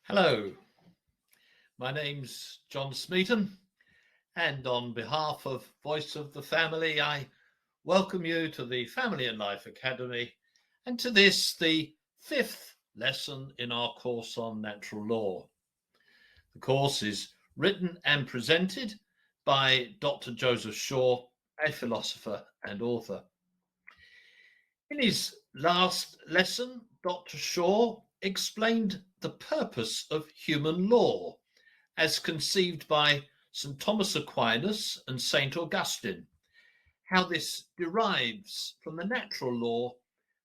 Hello, my name's John Smeaton, and on behalf of Voice of the Family, I welcome you to the Family and Life Academy and to this, the fifth lesson in our course on natural law. The course is written and presented by Dr. Joseph Shaw, a philosopher and author. In his last lesson, Dr. Shaw explained the purpose of human law as conceived by St. Thomas Aquinas and St. Augustine, how this derives from the natural law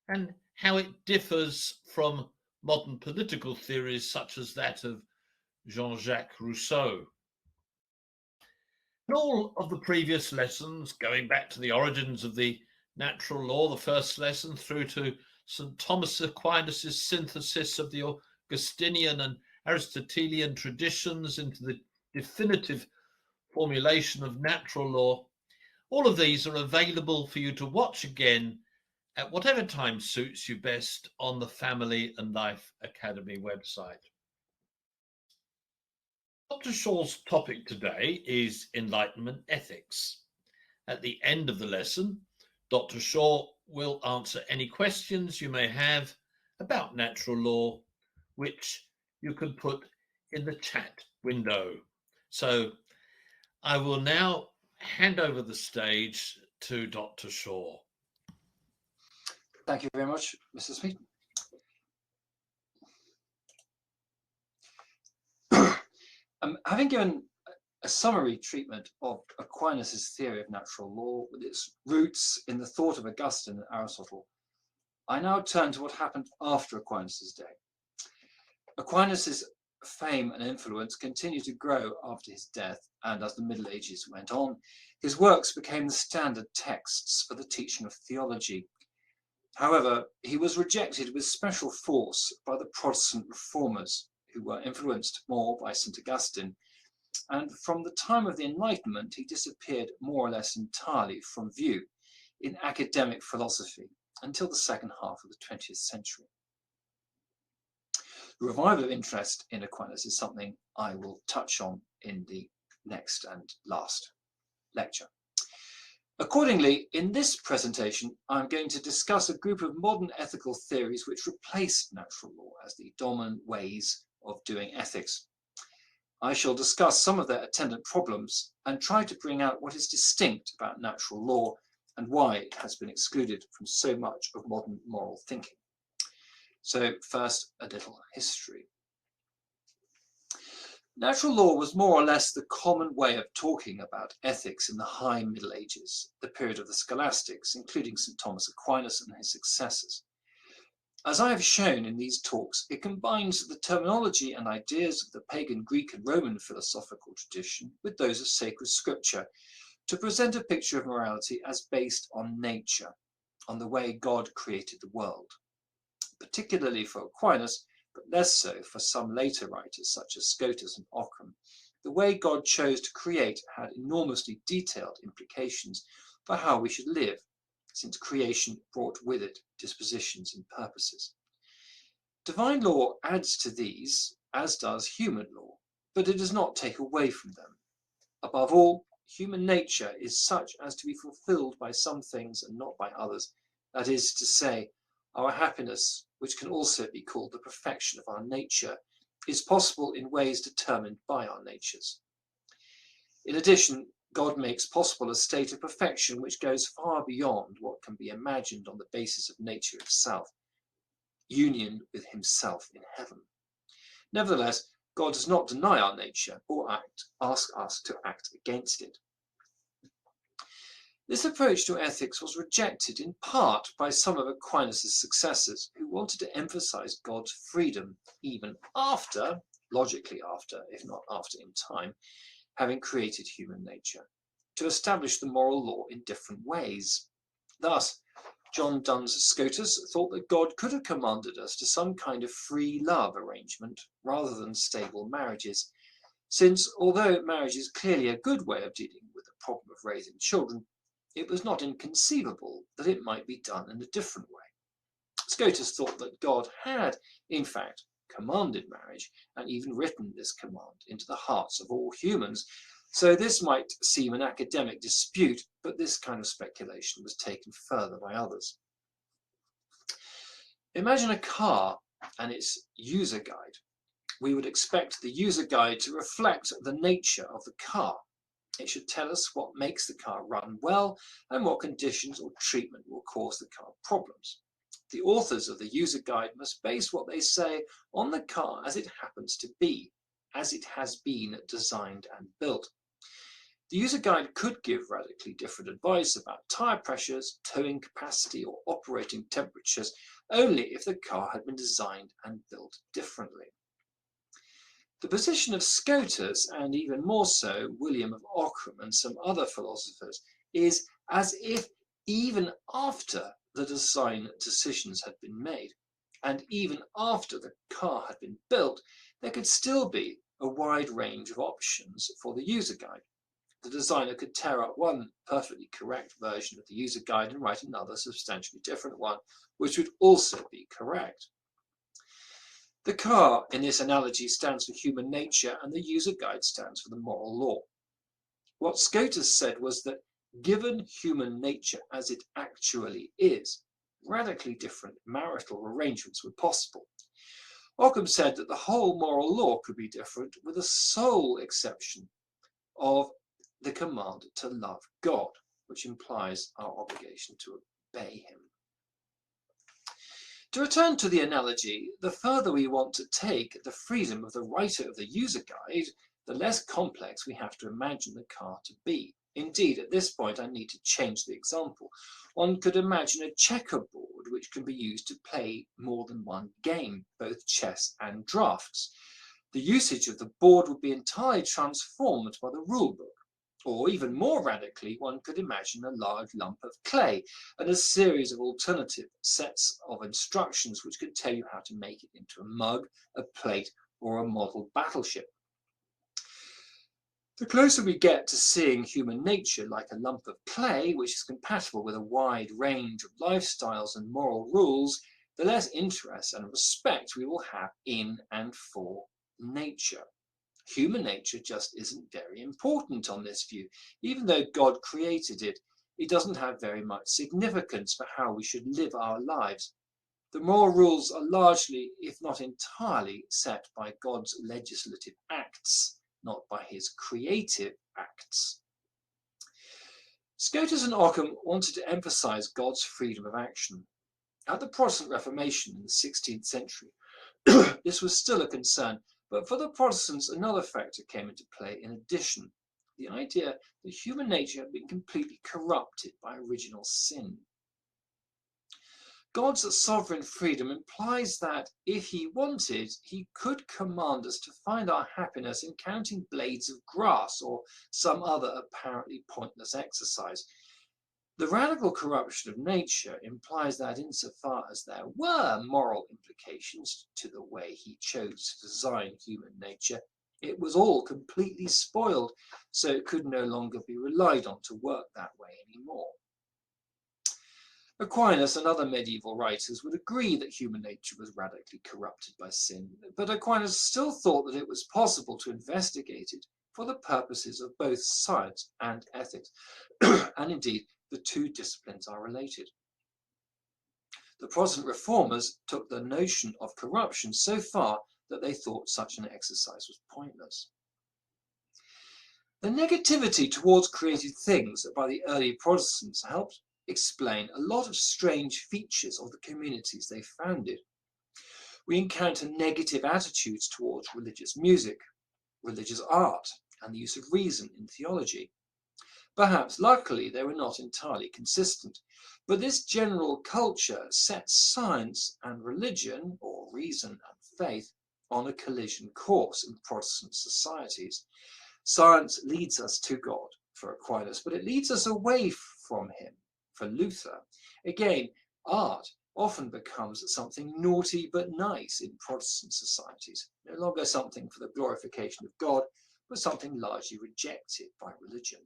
and how it differs from modern political theories such as that of Jean-Jacques Rousseau. In all of the previous lessons, going back to the origins of the natural law, the first lesson, through to St. Thomas Aquinas' synthesis of the Augustinian and Aristotelian traditions into the definitive formulation of natural law, all of these are available for you to watch again at whatever time suits you best on the Family and Life Academy website. Dr. Shaw's topic today is Enlightenment ethics. At the end of the lesson, Dr. Shaw will answer any questions you may have about natural law, which you can put in the chat window. So I will now hand over the stage to Dr. Shaw. Thank you very much, Mr. Smeaton. Having given a summary treatment of Aquinas' theory of natural law with its roots in the thought of Augustine and Aristotle, I now turn to what happened after Aquinas' day. Aquinas' fame and influence continued to grow after his death, and as the Middle Ages went on, his works became the standard texts for the teaching of theology. However, he was rejected with special force by the Protestant reformers, who were influenced more by St. Augustine, and from the time of the Enlightenment he disappeared more or less entirely from view in academic philosophy until the second half of the 20th century. The revival of interest in Aquinas is something I will touch on in the next and last lecture. Accordingly, in this presentation, I'm going to discuss a group of modern ethical theories which replace natural law as the dominant ways of doing ethics. I shall discuss some of their attendant problems and try to bring out what is distinct about natural law and why it has been excluded from so much of modern moral thinking. So first, a little history. Natural law was more or less the common way of talking about ethics in the High Middle Ages, the period of the scholastics, including St. Thomas Aquinas and his successors. As I have shown in these talks, it combines the terminology and ideas of the pagan Greek and Roman philosophical tradition with those of sacred scripture to present a picture of morality as based on nature, on the way God created the world. Particularly for Aquinas, but less so for some later writers such as Scotus and Ockham, the way God chose to create had enormously detailed implications for how we should live, since creation brought with it dispositions and purposes. Divine law adds to these, as does human law, but it does not take away from them. Above all, human nature is such as to be fulfilled by some things and not by others, that is to say, our happiness, which can also be called the perfection of our nature, is possible in ways determined by our natures. In addition, God makes possible a state of perfection which goes far beyond what can be imagined on the basis of nature itself, union with himself in heaven. Nevertheless, God does not deny our nature or ask us to act against it. This approach to ethics was rejected in part by some of Aquinas' successors who wanted to emphasize God's freedom even after, logically after, if not after in time, having created human nature, to establish the moral law in different ways. Thus, John Duns Scotus thought that God could have commanded us to some kind of free love arrangement rather than stable marriages, since although marriage is clearly a good way of dealing with the problem of raising children, it was not inconceivable that it might be done in a different way. Scotus thought that God had, in fact, commanded marriage and even written this command into the hearts of all humans. So this might seem an academic dispute, but this kind of speculation was taken further by others. Imagine a car and its user guide. We would expect the user guide to reflect the nature of the car. It should tell us what makes the car run well and what conditions or treatment will cause the car problems. The authors of the user guide must base what they say on the car as it happens to be, as it has been designed and built. The user guide could give radically different advice about tyre pressures, towing capacity, or operating temperatures only if the car had been designed and built differently. The position of Scotus, and even more so William of Ockham and some other philosophers, is as if even after the design decisions had been made, and even after the car had been built, there could still be a wide range of options for the user guide. The designer could tear up one perfectly correct version of the user guide and write another substantially different one, which would also be correct. The car, in this analogy, stands for human nature, and the user guide stands for the moral law. What Scotus said was that, given human nature as it actually is, radically different marital arrangements were possible. Ockham said that the whole moral law could be different, with the sole exception of the command to love God, which implies our obligation to obey him. To return to the analogy, the further we want to take the freedom of the writer of the user guide, the less complex we have to imagine the car to be. Indeed, at this point I need to change the example. One could imagine a checkerboard which can be used to play more than one game, both chess and drafts. The usage of the board would be entirely transformed by the rulebook. Or even more radically, one could imagine a large lump of clay and a series of alternative sets of instructions which could tell you how to make it into a mug, a plate, or a model battleship. The closer we get to seeing human nature like a lump of clay, which is compatible with a wide range of lifestyles and moral rules, the less interest and respect we will have in and for nature. Human nature just isn't very important on this view. Even though God created it, it doesn't have very much significance for how we should live our lives. The moral rules are largely, if not entirely, set by God's legislative acts, not by his creative acts. Scotus and Ockham wanted to emphasize God's freedom of action. At the Protestant Reformation in the 16th century, this was still a concern, but for the Protestants another factor came into play in addition, the idea that human nature had been completely corrupted by original sin. God's sovereign freedom implies that, if he wanted, he could command us to find our happiness in counting blades of grass or some other apparently pointless exercise. The radical corruption of nature implies that, insofar as there were moral implications to the way he chose to design human nature, it was all completely spoiled, so it could no longer be relied on to work that way anymore. Aquinas and other medieval writers would agree that human nature was radically corrupted by sin, but Aquinas still thought that it was possible to investigate it for the purposes of both science and ethics, and indeed the two disciplines are related. The Protestant reformers took the notion of corruption so far that they thought such an exercise was pointless. The negativity towards created things by the early Protestants helped explain a lot of strange features of the communities they founded. We encounter negative attitudes towards religious music, religious art, and the use of reason in theology. Perhaps, luckily, they were not entirely consistent, but this general culture sets science and religion, or reason and faith, on a collision course in Protestant societies. Science leads us to God, for Aquinas, but it leads us away from him, for Luther. Again, art often becomes something naughty but nice in Protestant societies, no longer something for the glorification of God, but something largely rejected by religion.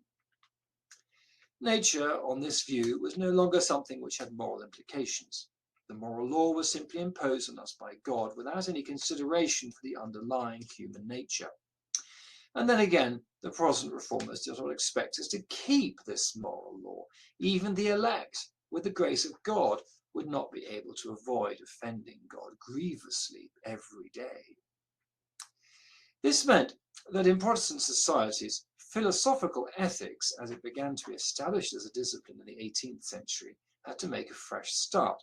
Nature, on this view, was no longer something which had moral implications. The moral law was simply imposed on us by God without any consideration for the underlying human nature. And then again, the Protestant reformers did not expect us to keep this moral law. Even the elect, with the grace of God, would not be able to avoid offending God grievously every day. This meant that in Protestant societies, philosophical ethics, as it began to be established as a discipline in the 18th century, had to make a fresh start.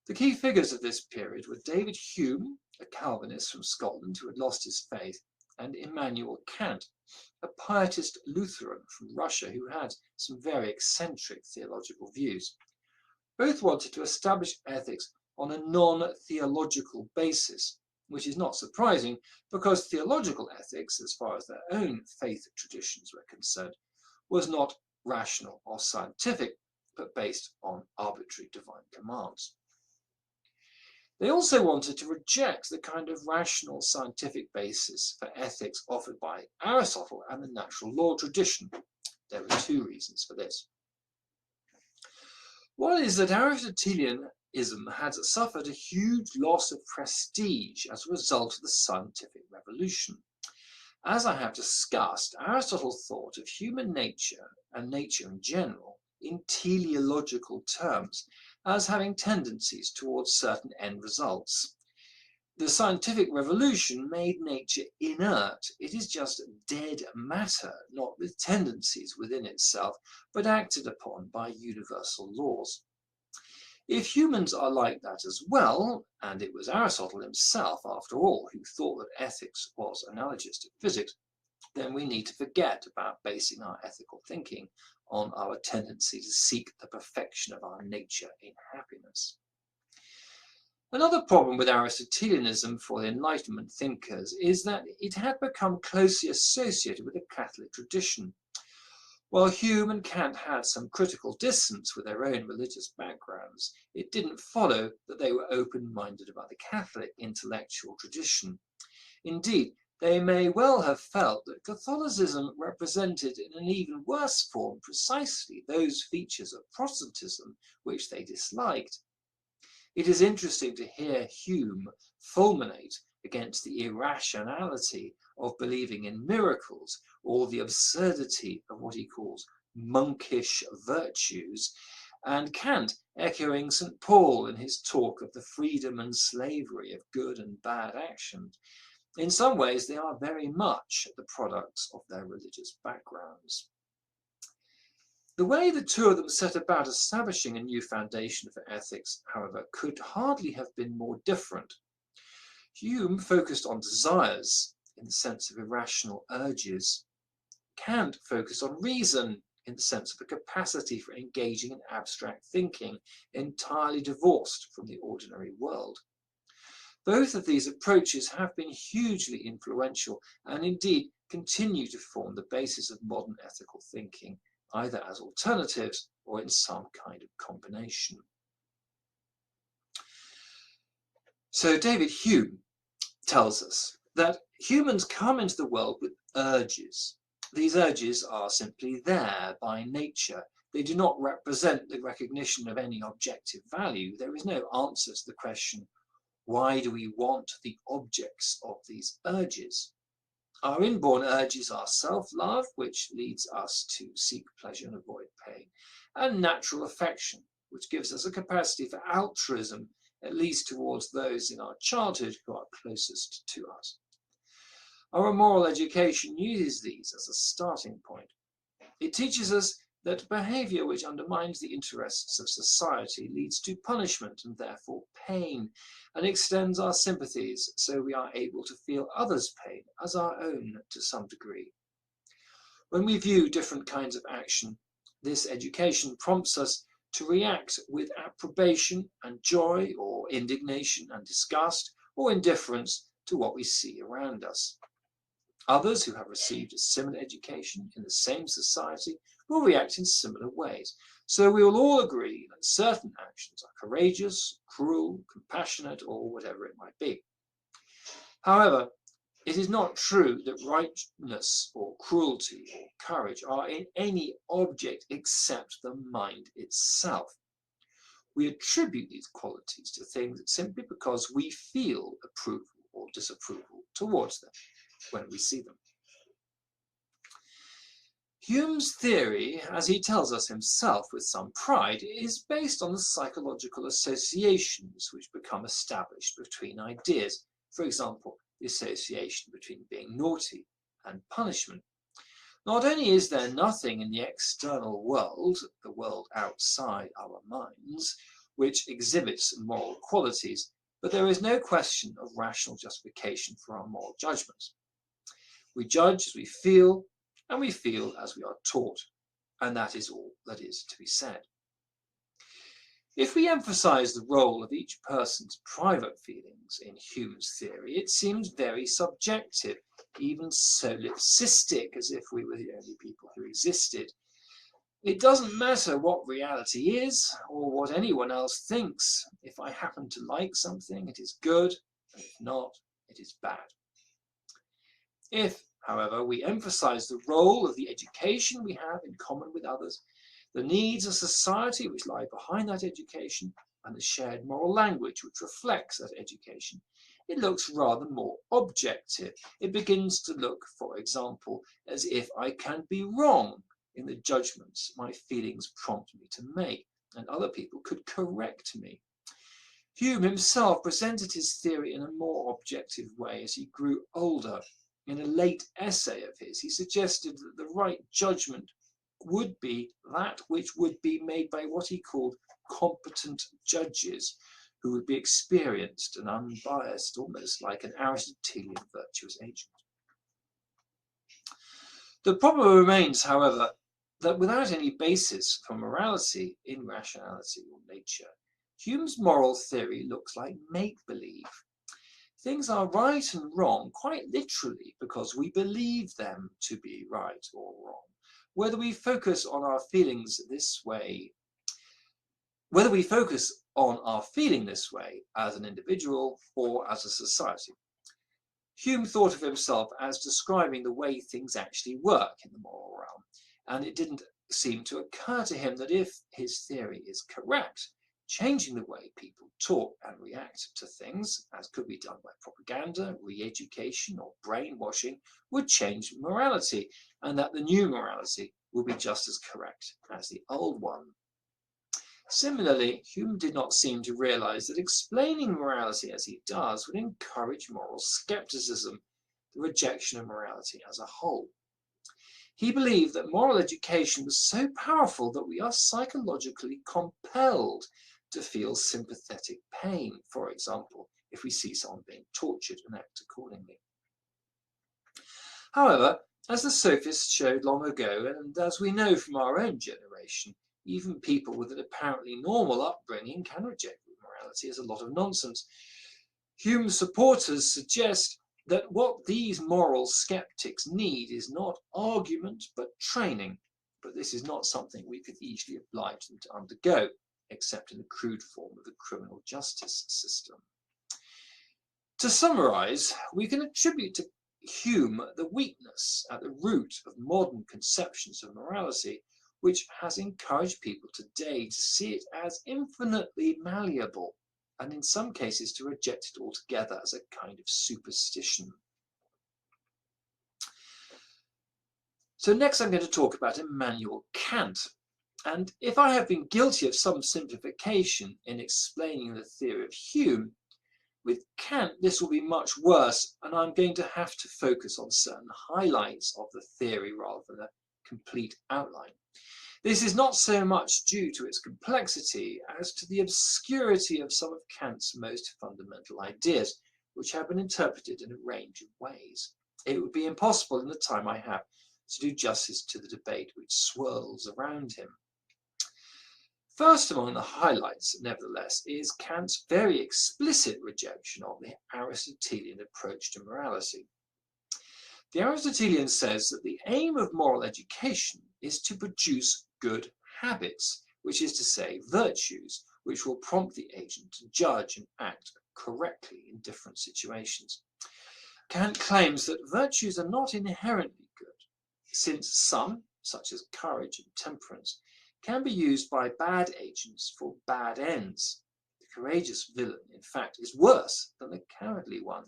The key figures of this period were David Hume, a Calvinist from Scotland who had lost his faith, and Immanuel Kant, a pietist Lutheran from Russia who had some very eccentric theological views. Both wanted to establish ethics on a non-theological basis, which is not surprising because theological ethics, as far as their own faith traditions were concerned, was not rational or scientific, but based on arbitrary divine commands. They also wanted to reject the kind of rational scientific basis for ethics offered by Aristotle and the natural law tradition. There were two reasons for this. One is that Aristotelianism had suffered a huge loss of prestige as a result of the scientific revolution. As I have discussed, Aristotle thought of human nature and nature in general in teleological terms, as having tendencies towards certain end results. The scientific revolution made nature inert. It is just dead matter, not with tendencies within itself, but acted upon by universal laws. If humans are like that as well, and it was Aristotle himself, after all, who thought that ethics was analogous to physics, then we need to forget about basing our ethical thinking on our tendency to seek the perfection of our nature in happiness. Another problem with Aristotelianism for the Enlightenment thinkers is that it had become closely associated with the Catholic tradition. While Hume and Kant had some critical distance with their own religious backgrounds, it didn't follow that they were open-minded about the Catholic intellectual tradition. Indeed, they may well have felt that Catholicism represented in an even worse form precisely those features of Protestantism which they disliked. It is interesting to hear Hume fulminate against the irrationality of believing in miracles or the absurdity of what he calls monkish virtues, and Kant echoing St. Paul in his talk of the freedom and slavery of good and bad actions. In some ways, they are very much the products of their religious backgrounds. The way the two of them set about establishing a new foundation for ethics, however, could hardly have been more different. Hume focused on desires in the sense of irrational urges. Kant focused on reason in the sense of a capacity for engaging in abstract thinking, entirely divorced from the ordinary world. Both of these approaches have been hugely influential and indeed continue to form the basis of modern ethical thinking, either as alternatives or in some kind of combination. So David Hume tells us that humans come into the world with urges. These urges are simply there by nature. They do not represent the recognition of any objective value. There is no answer to the question, why do we want the objects of these urges? Our inborn urges are self-love, which leads us to seek pleasure and avoid pain, and natural affection, which gives us a capacity for altruism, at least towards those in our childhood who are closest to us. Our moral education uses these as a starting point. It teaches us that behavior which undermines the interests of society leads to punishment and therefore pain, and extends our sympathies so we are able to feel others' pain as our own to some degree. When we view different kinds of action, this education prompts us to react with approbation and joy, or indignation and disgust, or indifference to what we see around us. Others who have received a similar education in the same society will react in similar ways. So we will all agree that certain actions are courageous, cruel, compassionate, or whatever it might be. However, it is not true that rightness or cruelty or courage are in any object except the mind itself. We attribute these qualities to things simply because we feel approval or disapproval towards them when we see them. Hume's theory, as he tells us himself with some pride, is based on the psychological associations which become established between ideas. For example, the association between being naughty and punishment. Not only is there nothing in the external world, the world outside our minds, which exhibits moral qualities, but there is no question of rational justification for our moral judgments. We judge as we feel, and we feel as we are taught, and that is all that is to be said. If we emphasize the role of each person's private feelings in Hume's theory, it seems very subjective, even solipsistic, as if we were the only people who existed. It doesn't matter what reality is, or what anyone else thinks. If I happen to like something, it is good, and if not, it is bad. If, however, we emphasize the role of the education we have in common with others, the needs of society which lie behind that education, and the shared moral language which reflects that education, it looks rather more objective. It begins to look, for example, as if I can be wrong in the judgments my feelings prompt me to make, and other people could correct me. Hume himself presented his theory in a more objective way as he grew older. In a late essay of his, he suggested that the right judgment would be that which would be made by what he called competent judges, who would be experienced and unbiased, almost like an Aristotelian virtuous agent. The problem remains, however, that without any basis for morality in rationality or nature, Hume's moral theory looks like make-believe. Things are right and wrong quite literally because we believe them to be right or wrong. Whether we focus on our feelings this way, whether we focus on our feeling this way as an individual or as a society. Hume thought of himself as describing the way things actually work in the moral realm, and it didn't seem to occur to him that if his theory is correct, changing the way people talk and react to things, as could be done by propaganda, re-education, or brainwashing, would change morality, and that the new morality will be just as correct as the old one. Similarly, Hume did not seem to realize that explaining morality as he does would encourage moral skepticism, the rejection of morality as a whole. He believed that moral education was so powerful that we are psychologically compelled to feel sympathetic pain, for example, if we see someone being tortured and act accordingly. However, as the sophists showed long ago, and as we know from our own generation, even people with an apparently normal upbringing can reject morality as a lot of nonsense. Hume's supporters suggest that what these moral skeptics need is not argument but training, but this is not something we could easily oblige them to undergo, except in the crude form of the criminal justice system. To summarize, we can attribute to Hume the weakness at the root of modern conceptions of morality, which has encouraged people today to see it as infinitely malleable, and in some cases to reject it altogether as a kind of superstition. So next I'm going to talk about Immanuel Kant. And if I have been guilty of some simplification in explaining the theory of Hume, with Kant this will be much worse, and I'm going to have to focus on certain highlights of the theory rather than a complete outline. This is not so much due to its complexity as to the obscurity of some of Kant's most fundamental ideas, which have been interpreted in a range of ways. It would be impossible in the time I have to do justice to the debate which swirls around him. First among the highlights, nevertheless, is Kant's very explicit rejection of the Aristotelian approach to morality. The Aristotelian says that the aim of moral education is to produce good habits, which is to say virtues, which will prompt the agent to judge and act correctly in different situations. Kant claims that virtues are not inherently good, since some, such as courage and temperance, can be used by bad agents for bad ends. The courageous villain, in fact, is worse than the cowardly one.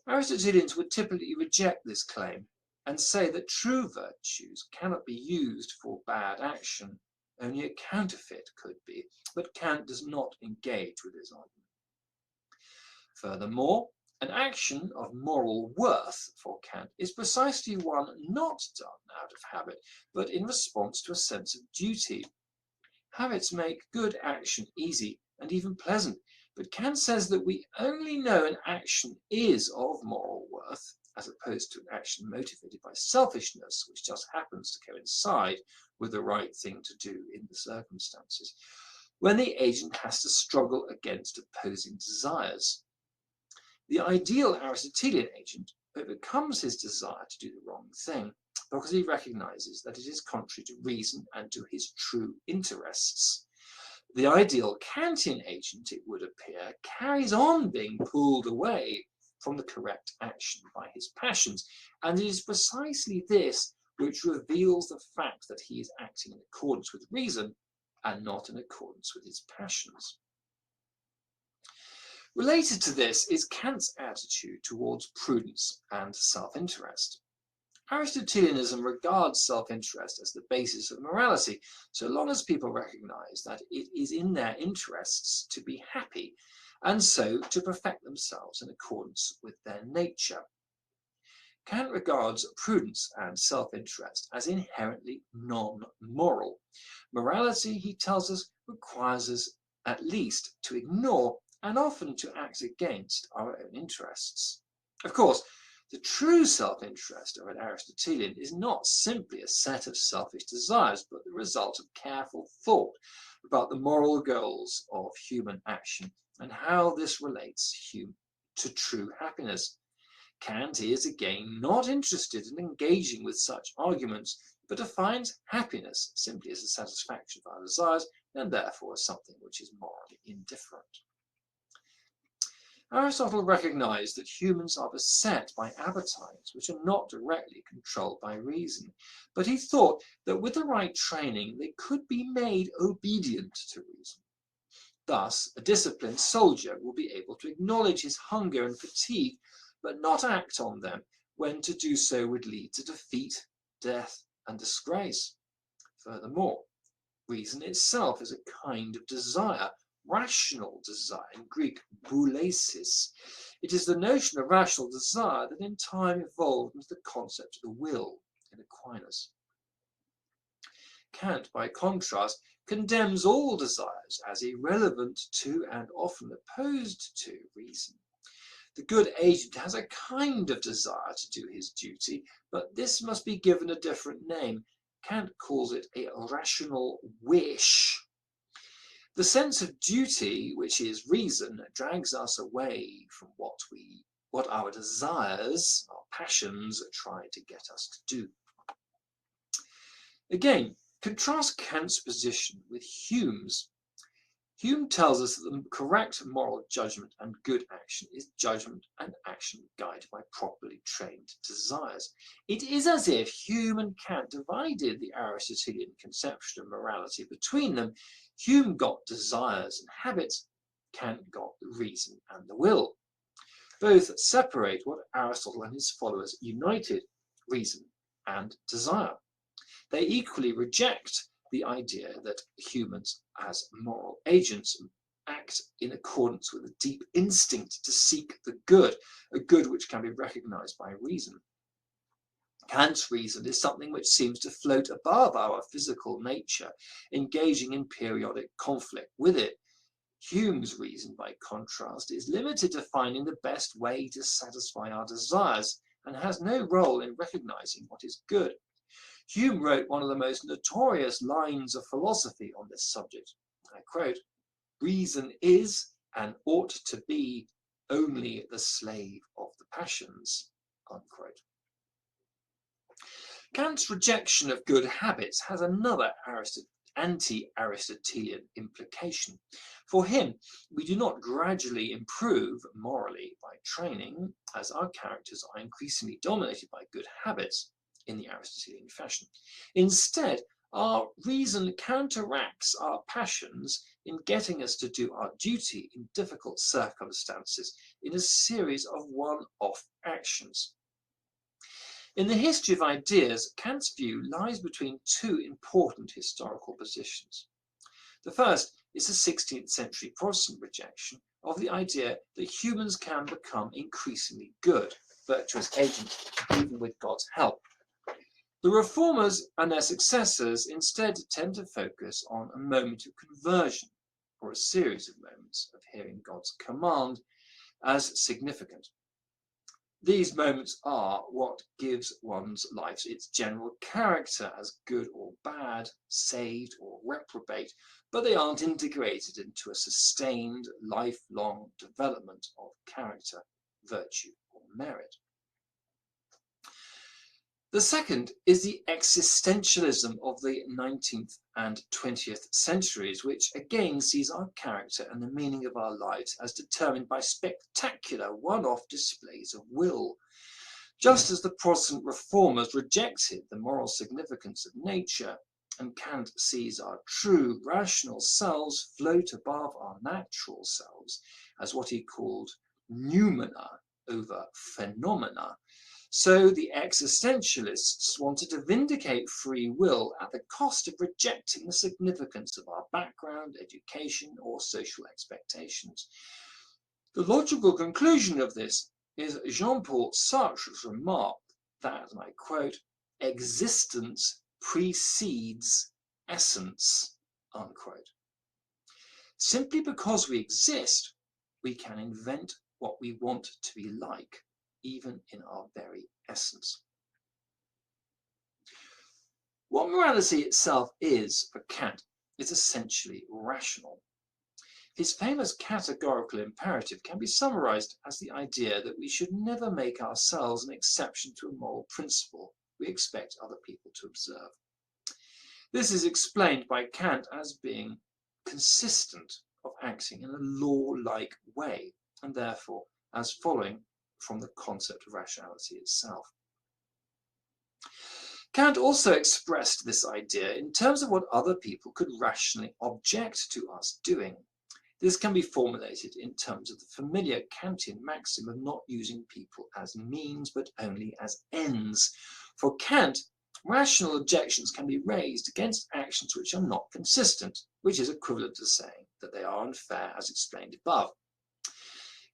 Aristotelians would typically reject this claim and say that true virtues cannot be used for bad action. Only a counterfeit could be, but Kant does not engage with this argument. Furthermore, an action of moral worth for Kant is precisely one not done out of habit, but in response to a sense of duty. Habits make good action easy and even pleasant, but Kant says that we only know an action is of moral worth, as opposed to an action motivated by selfishness, which just happens to coincide with the right thing to do in the circumstances, when the agent has to struggle against opposing desires. The ideal Aristotelian agent overcomes his desire to do the wrong thing because he recognizes that it is contrary to reason and to his true interests. The ideal Kantian agent, it would appear, carries on being pulled away from the correct action by his passions, and it is precisely this which reveals the fact that he is acting in accordance with reason and not in accordance with his passions. Related to this is Kant's attitude towards prudence and self-interest. Aristotelianism regards self-interest as the basis of morality, so long as people recognize that it is in their interests to be happy, and so to perfect themselves in accordance with their nature. Kant regards prudence and self-interest as inherently non-moral. Morality, he tells us, requires us at least to ignore and often to act against our own interests. Of course, the true self-interest of an Aristotelian is not simply a set of selfish desires, but the result of careful thought about the moral goals of human action and how this relates to true happiness. Kant is again not interested in engaging with such arguments, but defines happiness simply as a satisfaction of our desires and therefore as something which is morally indifferent. Aristotle recognized that humans are beset by appetites which are not directly controlled by reason, but he thought that with the right training they could be made obedient to reason. Thus, a disciplined soldier will be able to acknowledge his hunger and fatigue, but not act on them when to do so would lead to defeat, death, and disgrace. Furthermore, reason itself is a kind of desire, rational desire, in Greek, boulesis. It is the notion of rational desire that in time evolved into the concept of the will in Aquinas. Kant, by contrast, condemns all desires as irrelevant to and often opposed to reason. The good agent has a kind of desire to do his duty, but this must be given a different name. Kant calls it a rational wish. The sense of duty, which is reason, drags us away from what our desires, our passions, try to get us to do. Again, contrast Kant's position with Hume's. Hume tells us that the correct moral judgment and good action is judgment and action guided by properly trained desires. It is as if Hume and Kant divided the Aristotelian conception of morality between them. Hume got desires and habits, Kant got the reason and the will. Both separate what Aristotle and his followers united, reason and desire. They equally reject the idea that humans as moral agents act in accordance with a deep instinct to seek the good, a good which can be recognized by reason. Kant's reason is something which seems to float above our physical nature, engaging in periodic conflict with it. Hume's reason, by contrast, is limited to finding the best way to satisfy our desires and has no role in recognizing what is good. Hume wrote one of the most notorious lines of philosophy on this subject. I quote, "Reason is and ought to be only the slave of the passions," unquote. Kant's rejection of good habits has another anti-Aristotelian implication. For him, we do not gradually improve morally by training, as our characters are increasingly dominated by good habits in the Aristotelian fashion. Instead, Our reason counteracts our passions in getting us to do our duty in difficult circumstances in a series of one-off actions. In the history of ideas, Kant's view lies between two important historical positions. The first is the 16th century Protestant rejection of the idea that humans can become increasingly good, virtuous agents, even with God's help. The reformers and their successors instead tend to focus on a moment of conversion, or a series of moments of hearing God's command as significant. These moments are what gives one's life its general character as good or bad, saved or reprobate, but they aren't integrated into a sustained, lifelong development of character, virtue or merit. The second is the existentialism of the 19th and 20th centuries, which again sees our character and the meaning of our lives as determined by spectacular one-off displays of will. Just as the Protestant reformers rejected the moral significance of nature, and Kant sees our true rational selves float above our natural selves as what he called noumena over phenomena, so the existentialists wanted to vindicate free will at the cost of rejecting the significance of our background, education, or social expectations. The logical conclusion of this is Jean-Paul Sartre's remark that, and I quote, "existence precedes essence," unquote. Simply because we exist, we can invent what we want to be like, even in our very essence. What morality itself is for Kant is essentially rational. His famous categorical imperative can be summarized as the idea that we should never make ourselves an exception to a moral principle we expect other people to observe. This is explained by Kant as being consistent of acting in a law-like way, and therefore as following from the concept of rationality itself. Kant also expressed this idea in terms of what other people could rationally object to us doing. This can be formulated in terms of the familiar Kantian maxim of not using people as means, but only as ends. For Kant, rational objections can be raised against actions which are not consistent, which is equivalent to saying that they are unfair as explained above.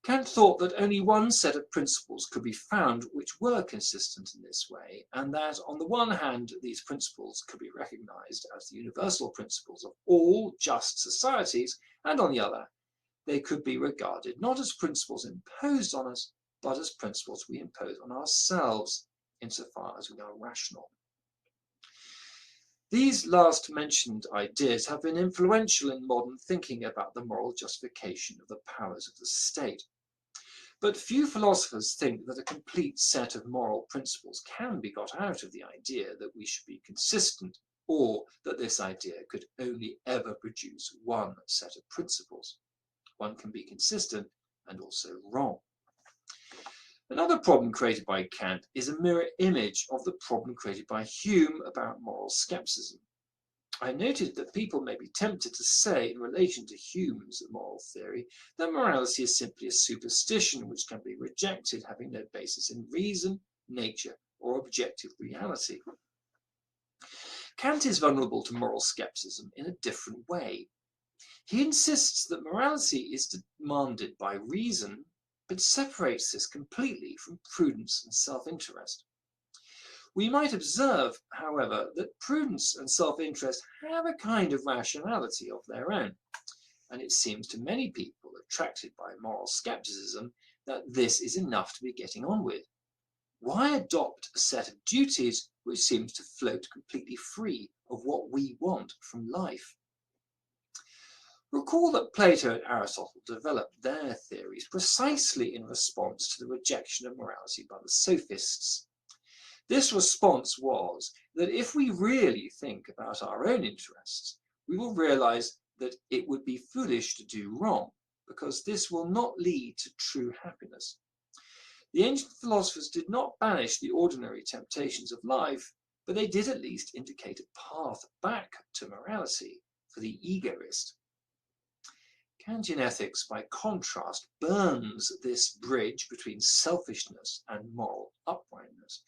Kant thought that only one set of principles could be found which were consistent in this way, and that on the one hand these principles could be recognized as the universal principles of all just societies, and on the other they could be regarded not as principles imposed on us, but as principles we impose on ourselves insofar as we are rational. These last mentioned ideas have been influential in modern thinking about the moral justification of the powers of the state. But few philosophers think that a complete set of moral principles can be got out of the idea that we should be consistent, or that this idea could only ever produce one set of principles. One can be consistent and also wrong. Another problem created by Kant is a mirror image of the problem created by Hume about moral skepticism. I noted that people may be tempted to say in relation to Hume's moral theory that morality is simply a superstition which can be rejected, having no basis in reason, nature, or objective reality. Kant is vulnerable to moral skepticism in a different way. He insists that morality is demanded by reason, but separates this completely from prudence and self-interest. We might observe, however, that prudence and self-interest have a kind of rationality of their own, and it seems to many people attracted by moral skepticism that this is enough to be getting on with. Why adopt a set of duties which seems to float completely free of what we want from life? Recall that Plato and Aristotle developed their theories precisely in response to the rejection of morality by the sophists. This response was that if we really think about our own interests, we will realize that it would be foolish to do wrong, because this will not lead to true happiness. The ancient philosophers did not banish the ordinary temptations of life, but they did at least indicate a path back to morality for the egoist. Kantian ethics, by contrast, burns this bridge between selfishness and moral uprightness.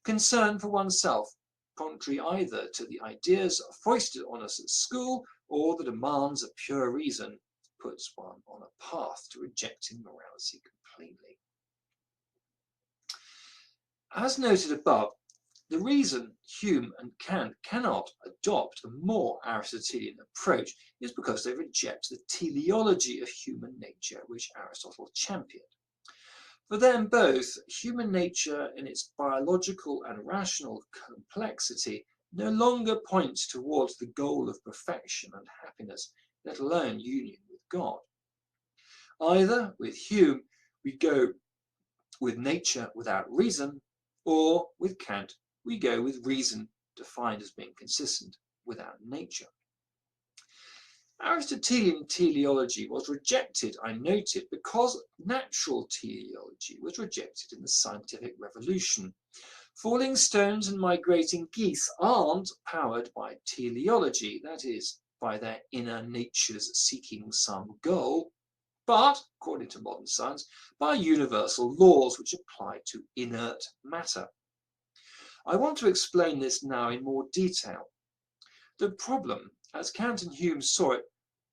Concern for oneself, contrary either to the ideas foisted on us at school or the demands of pure reason, puts one on a path to rejecting morality completely. As noted above, the reason Hume and Kant cannot adopt a more Aristotelian approach is because they reject the teleology of human nature which Aristotle championed. For them both, human nature in its biological and rational complexity no longer points towards the goal of perfection and happiness, let alone union with God. Either with Hume we go with nature without reason, or with Kant we go with reason defined as being consistent without nature. Aristotelian teleology was rejected, I noted, because natural teleology was rejected in the scientific revolution. Falling stones and migrating geese aren't powered by teleology, that is, by their inner natures seeking some goal, but, according to modern science, by universal laws which apply to inert matter. I want to explain this now in more detail. The problem, as Kant and Hume saw it,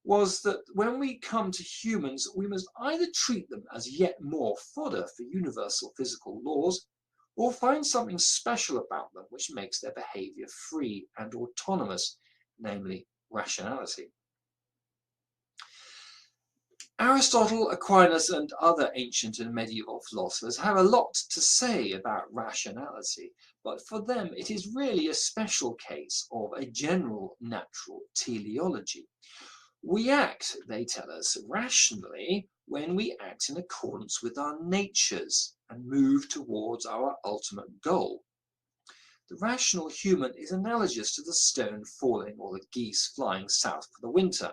was that when we come to humans, we must either treat them as yet more fodder for universal physical laws, or find something special about them which makes their behaviour free and autonomous, namely rationality. Aristotle, Aquinas, and other ancient and medieval philosophers have a lot to say about rationality, but for them it is really a special case of a general natural teleology. We act, they tell us, rationally when we act in accordance with our natures and move towards our ultimate goal. The rational human is analogous to the stone falling or the geese flying south for the winter.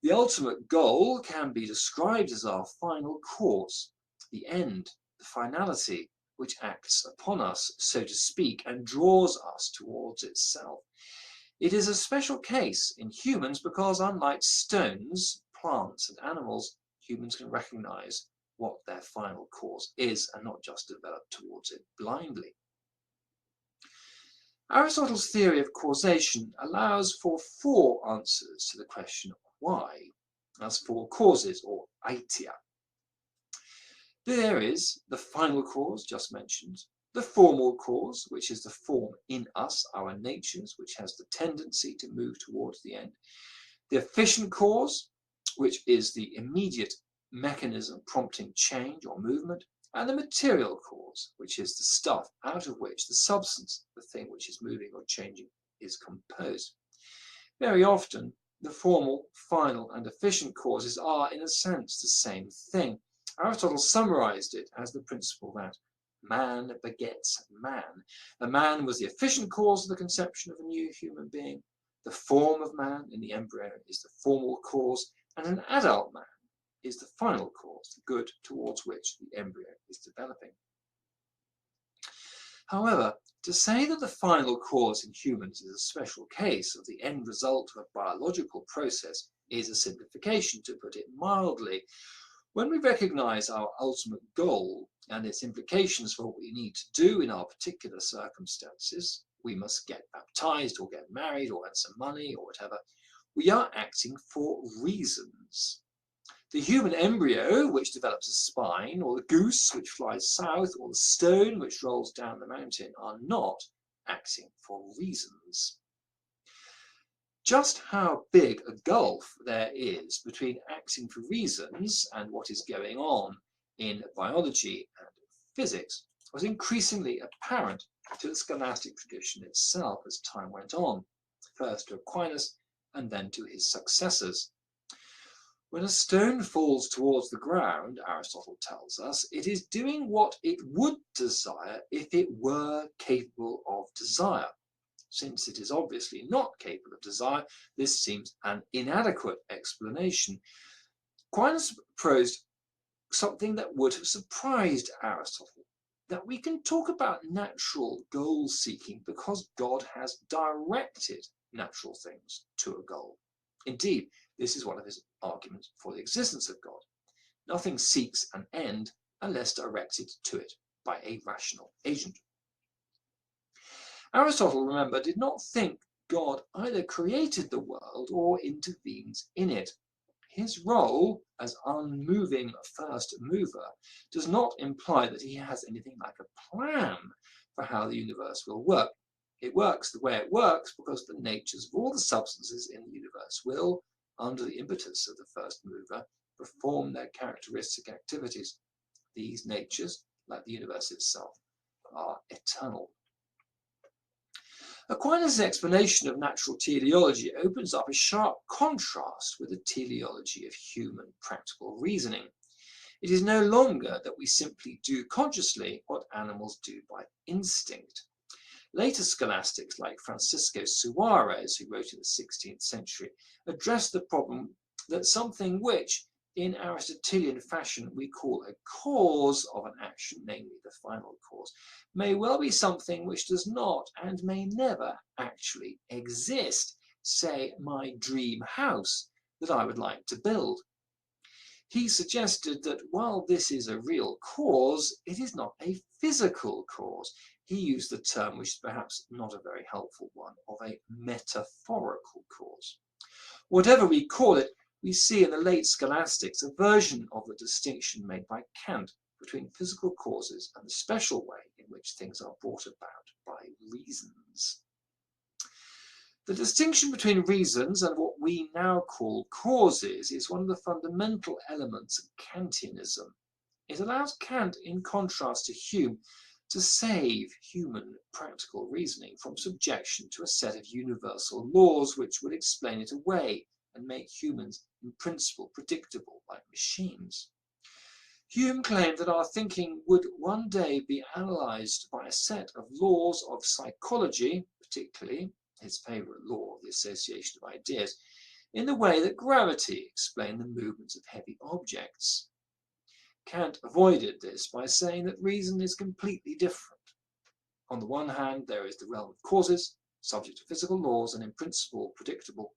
The ultimate goal can be described as our final cause, the end, the finality, which acts upon us, so to speak, and draws us towards itself. It is a special case in humans because, unlike stones, plants, and animals, humans can recognize what their final cause is and not just develop towards it blindly. Aristotle's theory of causation allows for 4 answers to the question of why, as 4 causes, or aitia. There is the final cause, just mentioned, the formal cause, which is the form in us, our natures, which has the tendency to move towards the end, the efficient cause, which is the immediate mechanism prompting change or movement, and the material cause, which is the stuff out of which the substance, the thing which is moving or changing, is composed. Very often, the formal, final, and efficient causes are, in a sense, the same thing. Aristotle summarized it as the principle that man begets man. The man was the efficient cause of the conception of a new human being. The form of man in the embryo is the formal cause, and an adult man is the final cause, the good towards which the embryo is developing. However, to say that the final cause in humans is a special case of the end result of a biological process is a simplification, to put it mildly. When we recognize our ultimate goal and its implications for what we need to do in our particular circumstances, we must get baptized or get married or earn some money or whatever, we are acting for reasons. The human embryo, which develops a spine, or the goose, which flies south, or the stone, which rolls down the mountain, are not acting for reasons. Just how big a gulf there is between acting for reasons and what is going on in biology and physics was increasingly apparent to the scholastic tradition itself as time went on, first to Aquinas and then to his successors. When a stone falls towards the ground, Aristotle tells us, it is doing what it would desire if it were capable of desire. Since it is obviously not capable of desire, this seems an inadequate explanation. Aquinas proposed something that would have surprised Aristotle. that we can talk about natural goal seeking because God has directed natural things to a goal. Indeed, this is one of his arguments for the existence of God. Nothing seeks an end unless directed to it by a rational agent. Aristotle, remember, did not think God either created the world or intervenes in it. His role as unmoving first mover does not imply that he has anything like a plan for how the universe will work. It works the way it works because the natures of all the substances in the universe will, under the impetus of the first mover, perform their characteristic activities. These natures, like the universe itself, are eternal. Aquinas' explanation of natural teleology opens up a sharp contrast with the teleology of human practical reasoning. It is no longer that we simply do consciously what animals do by instinct. Later scholastics like Francisco Suarez, who wrote in the 16th century, addressed the problem that something which, in Aristotelian fashion, we call a cause of an action, namely the final cause, may well be something which does not and may never actually exist, say my dream house that I would like to build. He suggested that while this is a real cause, it is not a physical cause. He used the term, which is perhaps not a very helpful one, of a metaphorical cause. Whatever we call it, we see in the late scholastics a version of the distinction made by Kant between physical causes and the special way in which things are brought about by reasons. The distinction between reasons and what we now call causes is one of the fundamental elements of Kantianism. It allows Kant, in contrast to Hume, to save human practical reasoning from subjection to a set of universal laws which would explain it away and make humans in principle predictable like machines. Hume claimed that our thinking would one day be analysed by a set of laws of psychology, particularly his favourite law of the association of ideas, in the way that gravity explained the movements of heavy objects. Kant avoided this by saying that reason is completely different. On the one hand, there is the realm of causes, subject to physical laws and in principle predictable.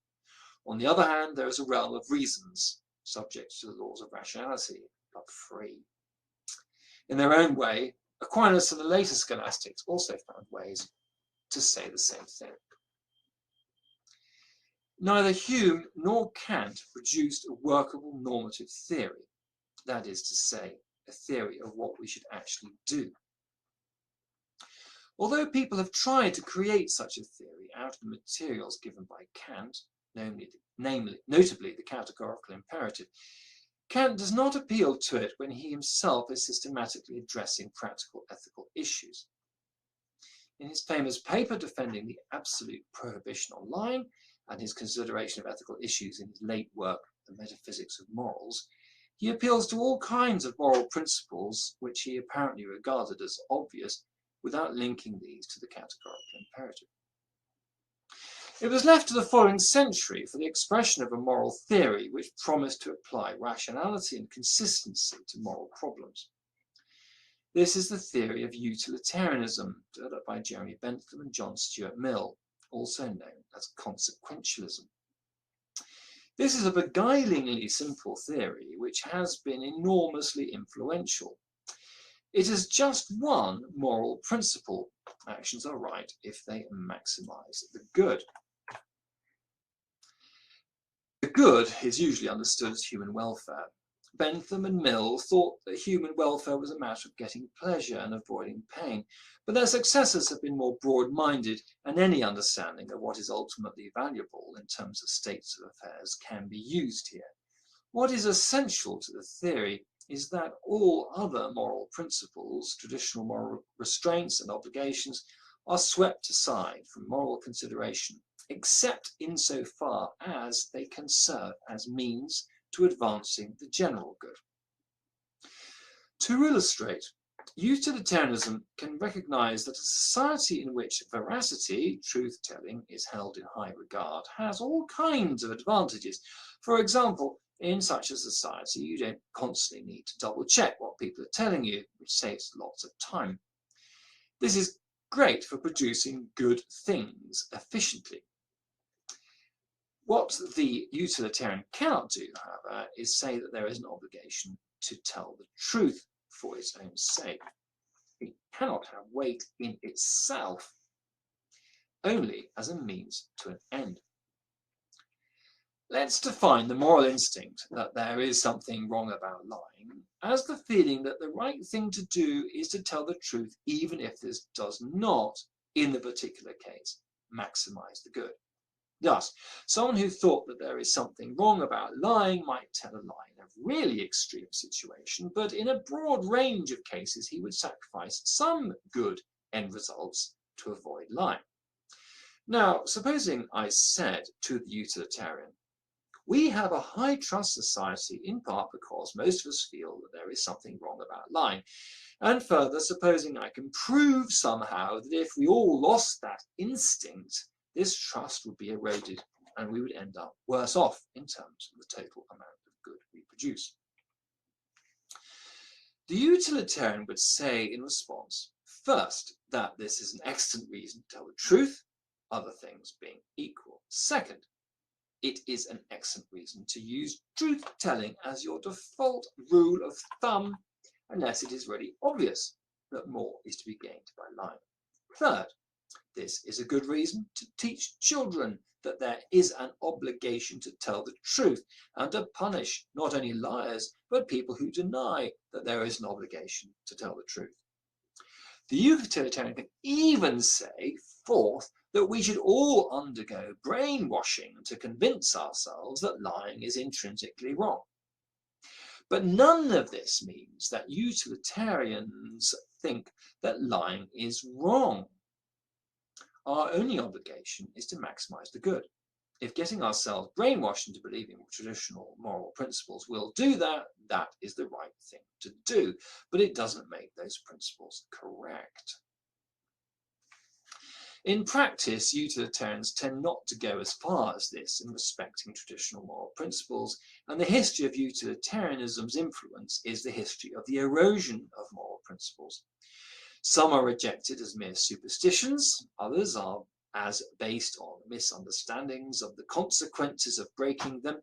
On the other hand, there is a realm of reasons, subject to the laws of rationality, but free. In their own way, Aquinas and the later scholastics also found ways to say the same thing. Neither Hume nor Kant produced a workable normative theory, that is to say, a theory of what we should actually do. Although people have tried to create such a theory out of the materials given by Kant, notably the categorical imperative, Kant does not appeal to it when he himself is systematically addressing practical ethical issues. In his famous paper defending the absolute prohibition on lying and his consideration of ethical issues in his late work, The Metaphysics of Morals, he appeals to all kinds of moral principles which he apparently regarded as obvious without linking these to the categorical imperative. It was left to the following century for the expression of a moral theory which promised to apply rationality and consistency to moral problems. This is the theory of utilitarianism, developed by Jeremy Bentham and John Stuart Mill, also known as consequentialism. This is a beguilingly simple theory which has been enormously influential. It is just one moral principle. Actions are right if they maximize the good. The good is usually understood as human welfare. Bentham and Mill thought that human welfare was a matter of getting pleasure and avoiding pain, but their successors have been more broad-minded, and any understanding of what is ultimately valuable in terms of states of affairs can be used here. What is essential to the theory is that all other moral principles, traditional moral restraints and obligations, are swept aside from moral consideration, except insofar as they can serve as means to advancing the general good. To illustrate, Utilitarianism can recognize that a society in which veracity, truth-telling, is held in high regard has all kinds of advantages. For example, in such a society, you don't constantly need to double-check what people are telling you, which saves lots of time. This is great for producing good things efficiently. What the utilitarian cannot do, however, is say that there is an obligation to tell the truth for its own sake. It cannot have weight in itself, only as a means to an end. Let's define the moral instinct that there is something wrong about lying as the feeling that the right thing to do is to tell the truth even if this does not, in the particular case, maximize the good. Thus, someone who thought that there is something wrong about lying might tell a lie in a really extreme situation, but in a broad range of cases he would sacrifice some good end results to avoid lying. Now, supposing I said to the utilitarian, we have a high trust society in part because most of us feel that there is something wrong about lying. And further, supposing I can prove somehow that if we all lost that instinct, this trust would be eroded and we would end up worse off in terms of the total amount of good we produce. The utilitarian would say in response, first, that this is an excellent reason to tell the truth, other things being equal. Second, it is an excellent reason to use truth-telling as your default rule of thumb, unless it is really obvious that more is to be gained by lying. Third, this is a good reason to teach children that there is an obligation to tell the truth and to punish not only liars, but people who deny that there is an obligation to tell the truth. The utilitarian can even say, fourth, that we should all undergo brainwashing to convince ourselves that lying is intrinsically wrong. But none of this means that utilitarians think that lying is wrong. Our only obligation is to maximize the good. If getting ourselves brainwashed into believing traditional moral principles will do that, that is the right thing to do, but it doesn't make those principles correct. In practice, utilitarians tend not to go as far as this in respecting traditional moral principles, and the history of utilitarianism's influence is the history of the erosion of moral principles. Some are rejected as mere superstitions, others are as based on misunderstandings of the consequences of breaking them,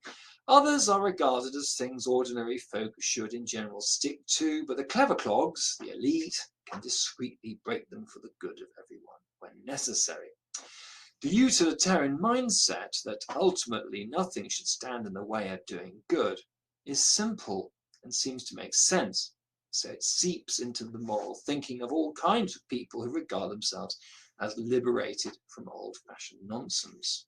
others are regarded as things ordinary folk should in general stick to, but the clever clogs, the elite, can discreetly break them for the good of everyone when necessary. The utilitarian mindset that ultimately nothing should stand in the way of doing good is simple and seems to make sense. So it seeps into the moral thinking of all kinds of people who regard themselves as liberated from old-fashioned nonsense.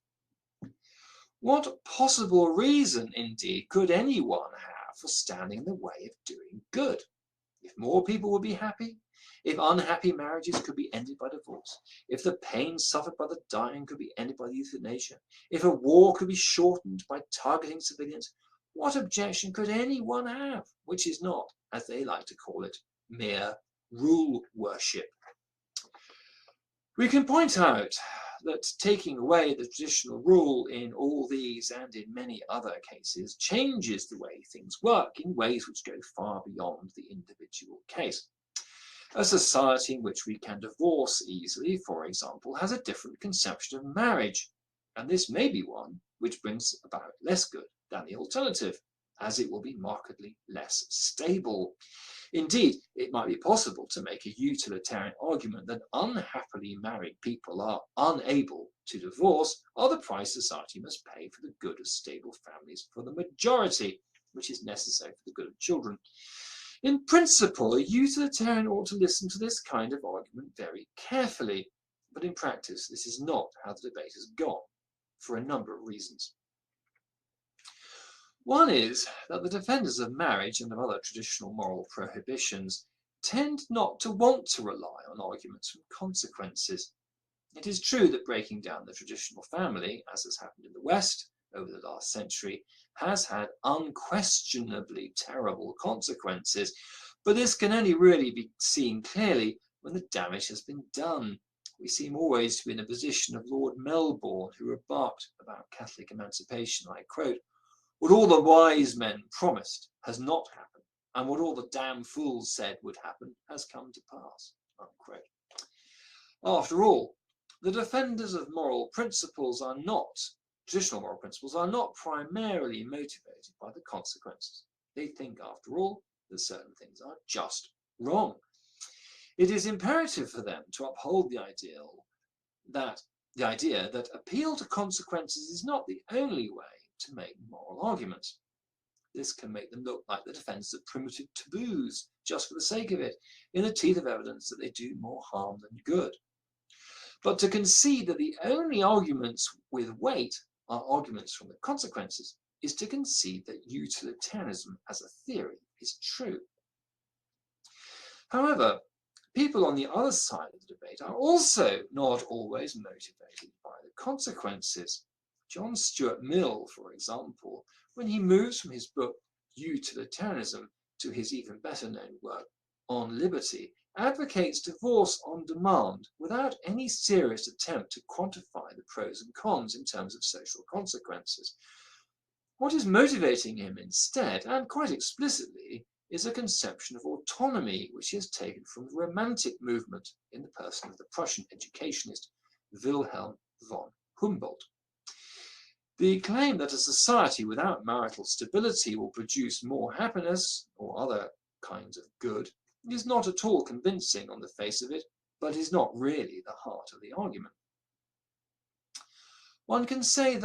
What possible reason, indeed, could anyone have for standing in the way of doing good? If more people would be happy, if unhappy marriages could be ended by divorce, if the pain suffered by the dying could be ended by euthanasia, if a war could be shortened by targeting civilians, what objection could anyone have, which is not, as they like to call it, mere rule worship? We can point out that taking away the traditional rule in all these and in many other cases changes the way things work in ways which go far beyond the individual case. A society in which we can divorce easily, for example, has a different conception of marriage, and this may be one which brings about less good than the alternative, as it will be markedly less stable. Indeed, it might be possible to make a utilitarian argument that unhappily married people are unable to divorce are the price society must pay for the good of stable families for the majority, which is necessary for the good of children. In principle, a utilitarian ought to listen to this kind of argument very carefully, but in practice this is not how the debate has gone, for a number of reasons. One is that the defenders of marriage and of other traditional moral prohibitions tend not to want to rely on arguments from consequences. It is true that breaking down the traditional family, as has happened in the West over the last century, has had unquestionably terrible consequences, But this can only really be seen clearly when the damage has been done. We seem always to be in a position of Lord Melbourne, who remarked about Catholic emancipation, I quote, "What all the wise men promised has not happened, and what all the damn fools said would happen has come to pass," unquote. After all, the defenders of moral principles are not, traditional moral principles are not primarily motivated by the consequences. They think, after all, that certain things are just wrong. It is imperative for them to uphold the idea that appeal to consequences is not the only way to make moral arguments. This can make them look like the defenders of primitive taboos, just for the sake of it, in the teeth of evidence that they do more harm than good. But to concede that the only arguments with weight are arguments from the consequences is to concede that utilitarianism as a theory is true. However, people on the other side of the debate are also not always motivated by the consequences. John Stuart Mill, for example, when he moves from his book Utilitarianism to his even better known work On Liberty, advocates divorce on demand without any serious attempt to quantify the pros and cons in terms of social consequences. What is motivating him instead, and quite explicitly, is a conception of autonomy which he has taken from the Romantic movement in the person of the Prussian educationist Wilhelm von Humboldt. The claim that a society without marital stability will produce more happiness or other kinds of good is not at all convincing on the face of it, but is not really the heart of the argument. One can say, in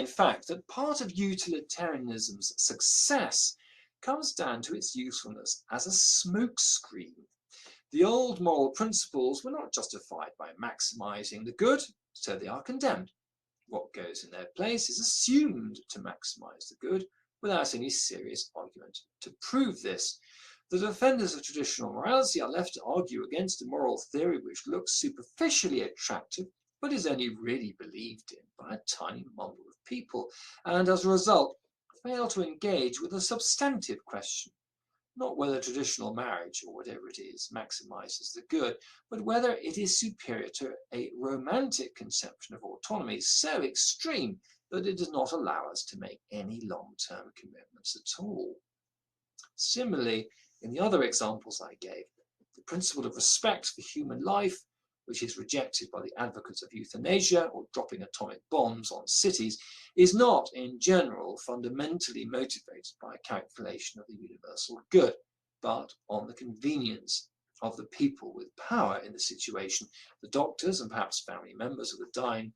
fact, that part of utilitarianism's success comes down to its usefulness as a smokescreen. The old moral principles were not justified by maximizing the good, so they are condemned. What goes in their place is assumed to maximize the good without any serious argument to prove this. The defenders of traditional morality are left to argue against a moral theory which looks superficially attractive but is only really believed in by a tiny number of people, and as a result fail to engage with a substantive question, not whether traditional marriage, or whatever it is, maximizes the good, but whether it is superior to a romantic conception of autonomy so extreme that it does not allow us to make any long-term commitments at all. Similarly, in the other examples I gave, the principle of respect for human life, which is rejected by the advocates of euthanasia or dropping atomic bombs on cities, is not, in general, fundamentally motivated by a calculation of the universal good, but on the convenience of the people with power in the situation, the doctors and perhaps family members of the dying,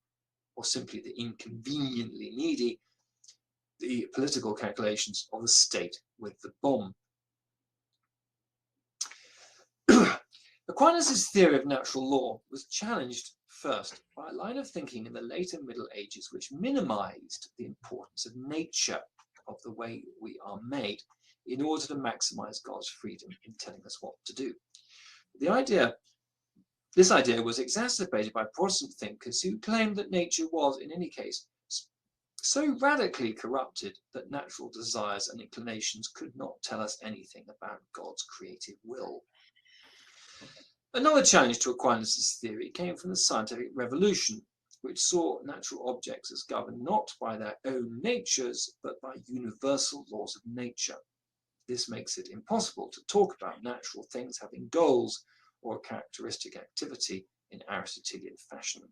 or simply the inconveniently needy, the political calculations of the state with the bomb. Aquinas' theory of natural law was challenged first by a line of thinking in the later Middle Ages which minimized the importance of nature, of the way we are made, in order to maximize God's freedom in telling us what to do. This idea was exacerbated by Protestant thinkers who claimed that nature was, in any case, so radically corrupted that natural desires and inclinations could not tell us anything about God's creative will. Another challenge to Aquinas' theory came from the scientific revolution, which saw natural objects as governed not by their own natures, but by universal laws of nature. This makes it impossible to talk about natural things having goals or characteristic activity in Aristotelian fashion.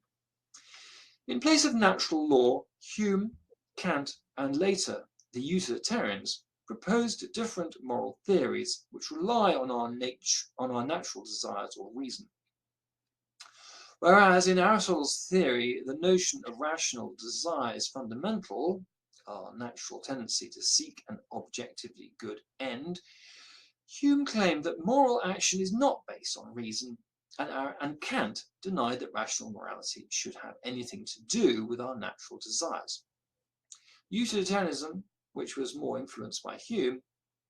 In place of natural law, Hume, Kant, and later the utilitarians proposed different moral theories which rely on our natural desires or reason. Whereas in Aristotle's theory, the notion of rational desire is fundamental, our natural tendency to seek an objectively good end, Hume claimed that moral action is not based on reason, and Kant denied that rational morality should have anything to do with our natural desires. Utilitarianism, which was more influenced by Hume,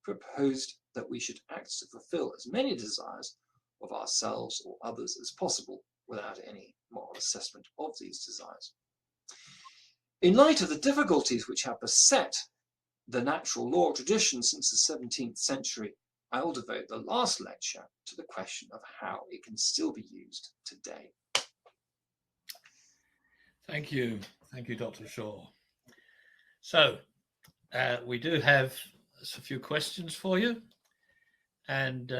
proposed that we should act to fulfill as many desires of ourselves or others as possible without any moral assessment of these desires. In light of the difficulties which have beset the natural law tradition since the 17th century, I will devote the last lecture to the question of how it can still be used today. Thank you, Dr. Shaw. So we do have a few questions for you, and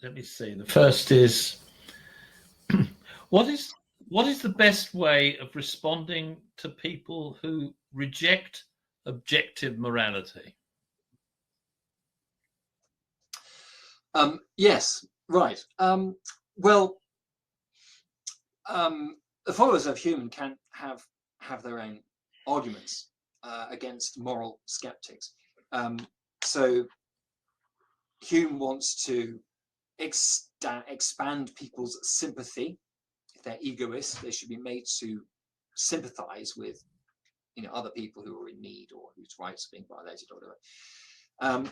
let me see. The first is, what is the best way of responding to people who reject objective morality? Yes, right. Well, the followers of Hume can have their own arguments against moral skeptics. So Hume wants to expand people's sympathy. If they're egoists, they should be made to sympathize with, other people who are in need or whose rights are being violated or whatever.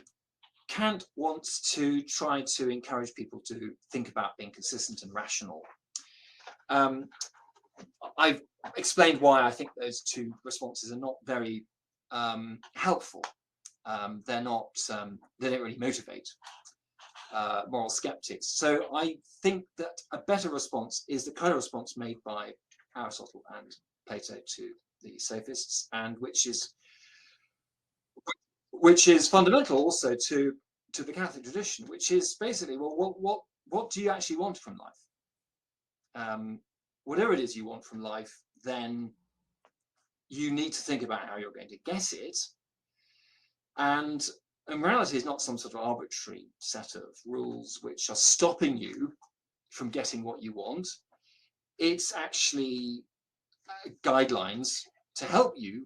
Kant wants to try to encourage people to think about being consistent and rational. I've explained why I think those two responses are not very helpful. They don't really motivate moral skeptics. So I think that a better response is the kind of response made by Aristotle and Plato to the sophists, and which is fundamental also to the Catholic tradition, which is basically, well, what do you actually want from life? Whatever it is you want from life, then you need to think about how you're going to get it. And morality is not some sort of arbitrary set of rules which are stopping you from getting what you want. It's actually guidelines to help you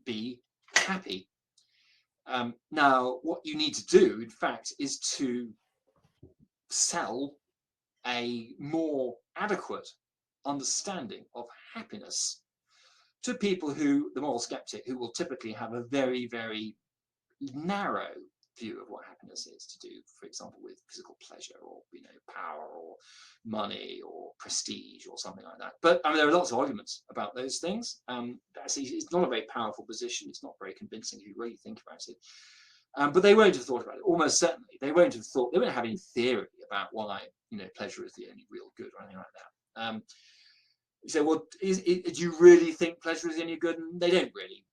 be happy. Now, what you need to do, in fact, is to sell a more adequate understanding of happiness to people who, the moral skeptic, who will typically have a very, very narrow view of what happiness is, to do, for example, with physical pleasure or power or money or prestige or something like that. But I mean, there are lots of arguments about those things. It's not a very powerful position. It's not very convincing if you really think about it. But they won't have thought about it. Almost certainly, they won't have any theory about why pleasure is the only real good or anything like that. You say, well, do you really think pleasure is the only good? And they don't really.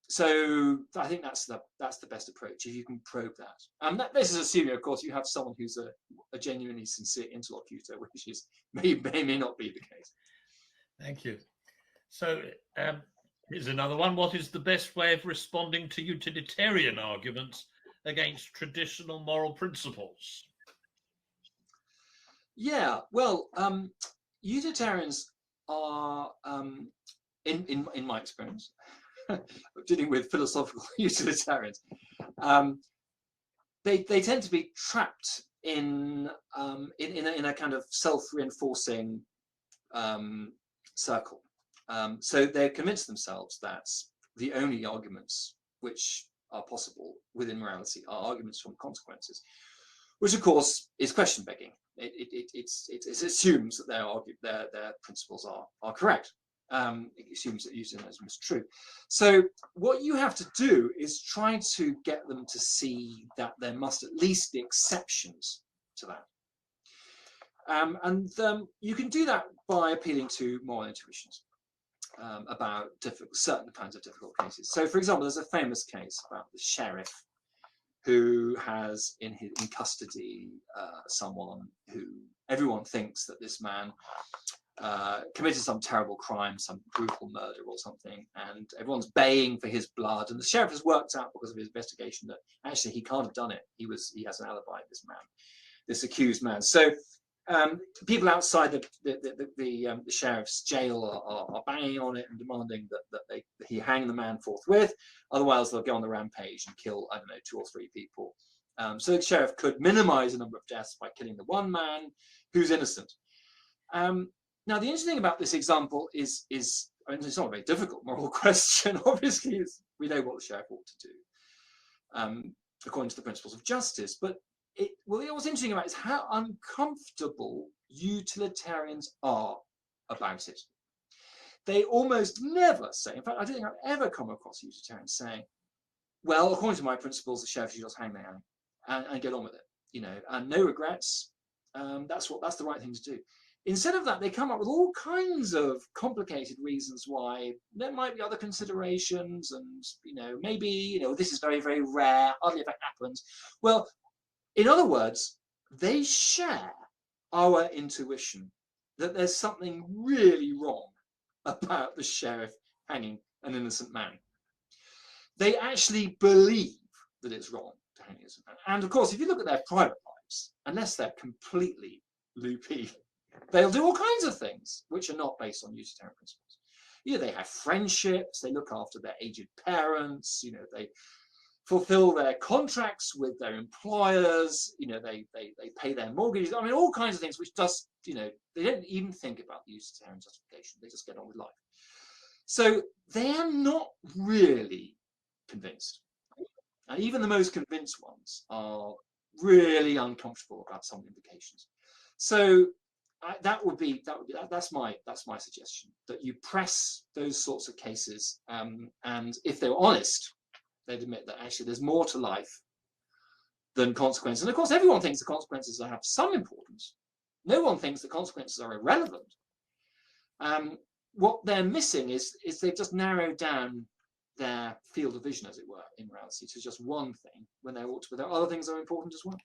So I think that's the best approach, if you can probe that. This is assuming, of course, you have someone who's a genuinely sincere interlocutor, which may not be the case. Thank you. So here's another one. What is the best way of responding to utilitarian arguments against traditional moral principles? Yeah, well, utilitarians are, in my experience, dealing with philosophical utilitarians, they tend to be trapped in a kind of self-reinforcing circle. So they're convinced themselves that the only arguments which are possible within morality are arguments from consequences, which of course is question begging. It assumes that their principles are correct. It assumes that utilitarianism is true. So what you have to do is try to get them to see that there must at least be exceptions to that. And you can do that by appealing to moral intuitions about certain kinds of difficult cases. So, for example, there's a famous case about the sheriff who has in custody someone who everyone thinks that this man committed some terrible crime, some brutal murder or something, and everyone's baying for his blood. And the sheriff has worked out, because of his investigation, that actually he can't have done it. He has an alibi, this accused man. So people outside the sheriff's jail are banging on it and demanding that he hang the man forthwith. Otherwise, they'll go on the rampage and kill, 2 or 3 people. So the sheriff could minimize the number of deaths by killing the one man who's innocent. Now, the interesting thing about this example is it's not a very difficult moral question. Obviously, we know what the sheriff ought to do, according to the principles of justice. But what's interesting about it is how uncomfortable utilitarians are about it. They almost never say, in fact, I don't think I've ever come across utilitarians saying, well, according to my principles, the sheriff should just hang there and get on with it, and no regrets. That's the right thing to do. Instead of that, they come up with all kinds of complicated reasons why there might be other considerations, and maybe this is very, very rare, hardly ever happens. Well, in other words, they share our intuition that there's something really wrong about the sheriff hanging an innocent man. They actually believe that it's wrong to hang an innocent man. And of course, if you look at their private lives, unless they're completely loopy, they'll do all kinds of things which are not based on utilitarian principles. They have friendships, they look after their aged parents, they fulfill their contracts with their employers, they pay their mortgages. I mean, all kinds of things which just, they don't even think about the utilitarian justification. They just get on with life. So they are not really convinced. And even the most convinced ones are really uncomfortable about some implications. So that's my suggestion, that you press those sorts of cases, and if they're honest, they'd admit that actually there's more to life than consequences. And of course, everyone thinks the consequences have some importance. No one thinks the consequences are irrelevant. What they're missing is they've just narrowed down their field of vision, as it were, in morality to just one thing, when there ought to be there are other things that are important as well.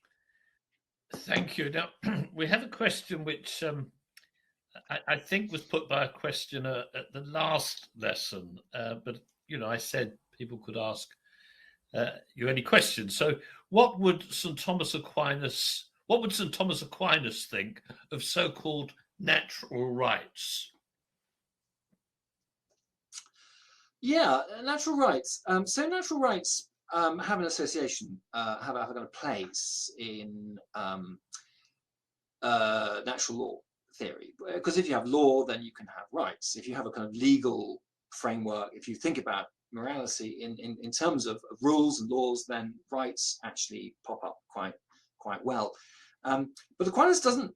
Thank you. Now, we have a question which I think was put by a questioner at the last lesson, but I said people could ask you any questions. So, what would St. Thomas Aquinas think of so-called natural rights? Yeah, natural rights. So natural rights have an association, have a place in natural law theory. Because if you have law, then you can have rights. If you have a kind of legal framework, if you think about morality in terms of rules and laws, then rights actually pop up quite well. But Aquinas doesn't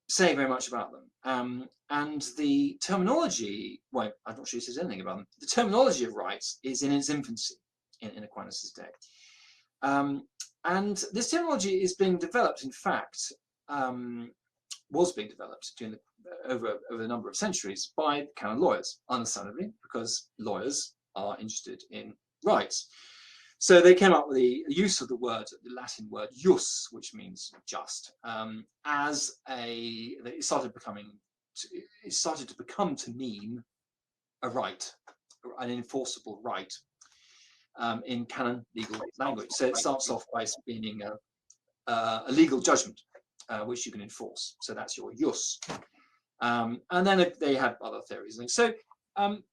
say very much about them. And the terminology, well, I'm not sure he says anything about them. The terminology of rights is in its infancy in Aquinas' day. And this terminology is being developed, in fact, was being developed over a number of centuries by canon lawyers, understandably, because lawyers are interested in rights. So they came up with the use of the Latin word jus, which means just, it started to become to mean a right, an enforceable right, in canon legal language. So it starts off by meaning a legal judgment, which you can enforce. So that's your jus. And then they had other theories. So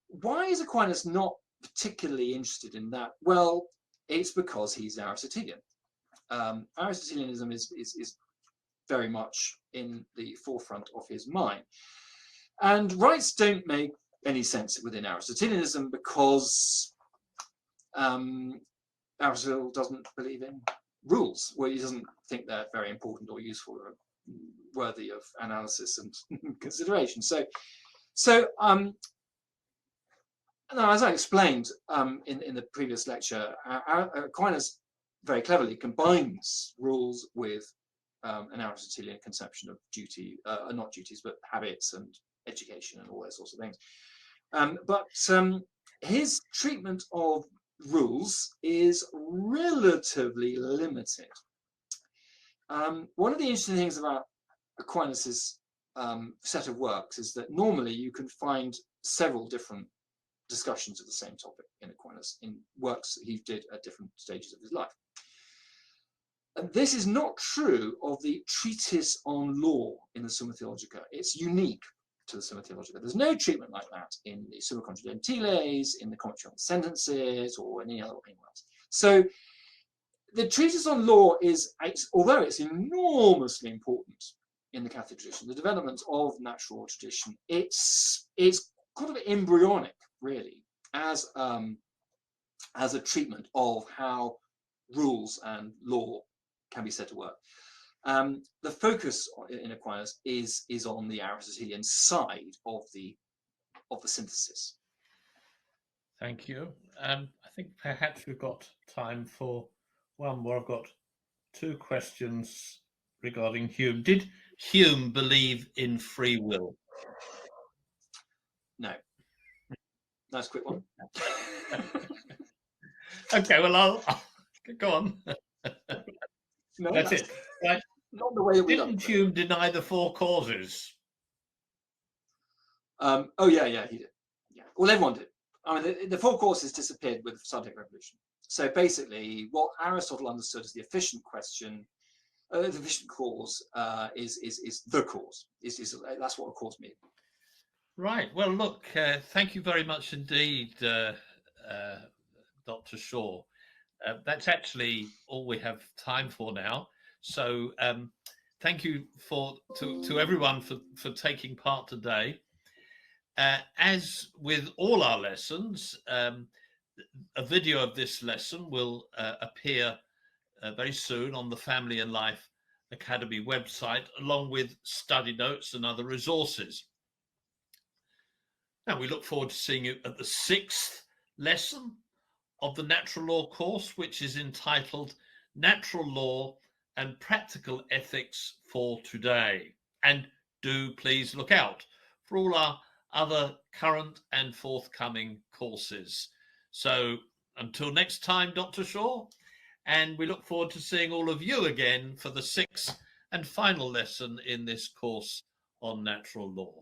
why is Aquinas not particularly interested in that? Well, it's because he's Aristotelian. Aristotelianism is very much in the forefront of his mind. And rights don't make any sense within Aristotelianism because Aristotle doesn't believe in rules, he doesn't think they're very important or useful or worthy of analysis and consideration. So now, as I explained in the previous lecture, Aquinas very cleverly combines rules with an Aristotelian conception of duty, not duties, but habits and education and all those sorts of things. But his treatment of rules is relatively limited. One of the interesting things about Aquinas' set of works is that normally you can find several different discussions of the same topic in Aquinas in works that he did at different stages of his life. And this is not true of the treatise on law in the Summa Theologica. It's unique to the Summa Theologica. There's no treatment like that in the Summa Contra Gentiles, in the Commentary on the Sentences, or anywhere else. So the treatise on law is, although it's enormously important in the Catholic tradition, the development of natural law tradition, it's kind of embryonic, really, as a treatment of how rules and law can be said to work. The focus in Aquinas is on the Aristotelian side of the synthesis. Thank you. I think perhaps we've got time for one more. I've got two questions regarding Hume. Did Hume believe in free will? No. Nice quick one. Okay, well, I'll go on. No, That's it. Right. Not the way that we Didn't Hume deny the four causes? Oh yeah, he did. Yeah, well, everyone did. I mean, the four causes disappeared with the scientific revolution. So basically, what Aristotle understood as the efficient question, the efficient cause, is the cause. That's what a cause means. Right. Well, look, thank you very much indeed, Dr. Shaw. That's actually all we have time for now. So thank you to everyone for taking part today. As with all our lessons, a video of this lesson will appear very soon on the Family and Life Academy website, along with study notes and other resources. Now, we look forward to seeing you at the 6th lesson of the Natural Law course, which is entitled Natural Law and Practical Ethics for Today. And do please look out for all our other current and forthcoming courses. So until next time, Dr. Shaw, and we look forward to seeing all of you again for the 6th and final lesson in this course on natural law.